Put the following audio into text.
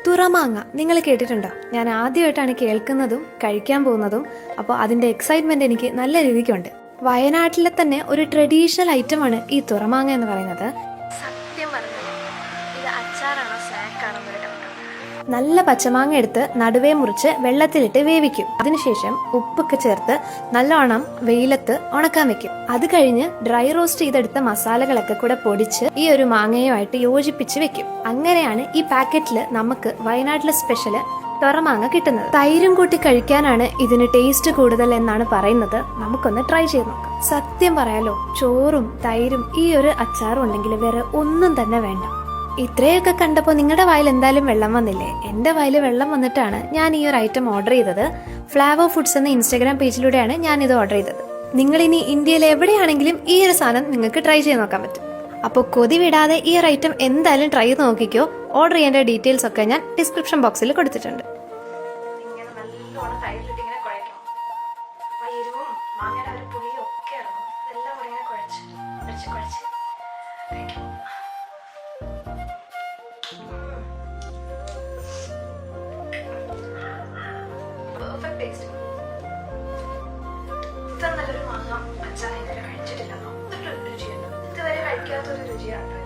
തുറമാങ്ങ നിങ്ങൾ കേട്ടിട്ടുണ്ടോ? ഞാൻ ആദ്യമായിട്ടാണ് കേൾക്കുന്നതും കഴിക്കാൻ പോകുന്നതും. അപ്പോൾ അതിൻ്റെ എക്സൈറ്റ്മെൻറ്റ് എനിക്ക് നല്ല രീതിക്കുണ്ട്. വയനാട്ടിലെ തന്നെ ഒരു ട്രഡീഷണൽ ഐറ്റമാണ് ഈ തുറമാങ്ങ എന്ന് പറയുന്നത്. സത്യം പറഞ്ഞാൽ ഇത് അച്ചാറാണോ സ്നാക്കാണോ എന്നൊരു ഡൗട്ട്. നല്ല പച്ചമാങ്ങ എടുത്ത് നടുവേ മുറിച്ച് വെള്ളത്തിലിട്ട് വേവിക്കും. അതിനുശേഷം ഉപ്പൊക്കെ ചേർത്ത് നല്ലോണം വെയിലത്ത് ഉണക്കാൻ വെക്കും. അത് കഴിഞ്ഞ് ഡ്രൈ റോസ്റ്റ് ചെയ്തെടുത്ത മസാലകളൊക്കെ കൂടെ പൊടിച്ച് ഈ ഒരു മാങ്ങയുമായിട്ട് യോജിപ്പിച്ച് വെക്കും. അങ്ങനെയാണ് ഈ പാക്കറ്റിൽ നമുക്ക് വയനാട്ടിലെ സ്പെഷ്യൽ തുറമാങ്ങ കിട്ടുന്നത്. തൈരും കൂട്ടി കഴിക്കാനാണ് ഇതിന് ടേസ്റ്റ് കൂടുതൽ എന്നാണ് പറയുന്നത്. നമുക്കൊന്ന് ട്രൈ ചെയ്ത് നോക്കാം. സത്യം പറയാലോ, ചോറും തൈരും ഈ ഒരു അച്ചാറും ഉണ്ടെങ്കിൽ വേറെ ഒന്നും തന്നെ വേണ്ട. ഇത്രയൊക്കെ കണ്ടപ്പോൾ നിങ്ങളുടെ വായിൽ എന്തായാലും വെള്ളം വന്നില്ലേ? എൻ്റെ വായിൽ വെള്ളം വന്നിട്ടാണ് ഞാൻ ഈ ഒരു ഐറ്റം ഓർഡർ ചെയ്തത്. ഫ്ലേവർ ഫുഡ്സ് എന്ന ഇൻസ്റ്റാഗ്രാം പേജിലൂടെയാണ് ഞാനിത് ഓർഡർ ചെയ്തത്. നിങ്ങളിനി ഇന്ത്യയിൽ എവിടെയാണെങ്കിലും ഈ ഒരു സാധനം നിങ്ങൾക്ക് ട്രൈ ചെയ്ത് നോക്കാൻ പറ്റും. അപ്പോൾ കൊതി വിടാതെ ഈ ഒരു ഐറ്റം എന്തായാലും ട്രൈ ചെയ്ത് നോക്കിക്കോ. ഓർഡർ ചെയ്യേണ്ട ഡീറ്റെയിൽസ് ഒക്കെ ഞാൻ ഡിസ്ക്രിപ്ഷൻ ബോക്സിൽ കൊടുത്തിട്ടുണ്ട്. Perfect taste. ഇത്ര നല്ലൊരു മാങ്ങ അച്ചാർ ഇതുവരെ കഴിച്ചിട്ടില്ല. അത്രയും രുചിയാണ്. ഇതുവരെ കഴിക്കാത്തൊരു രുചിയാണ്.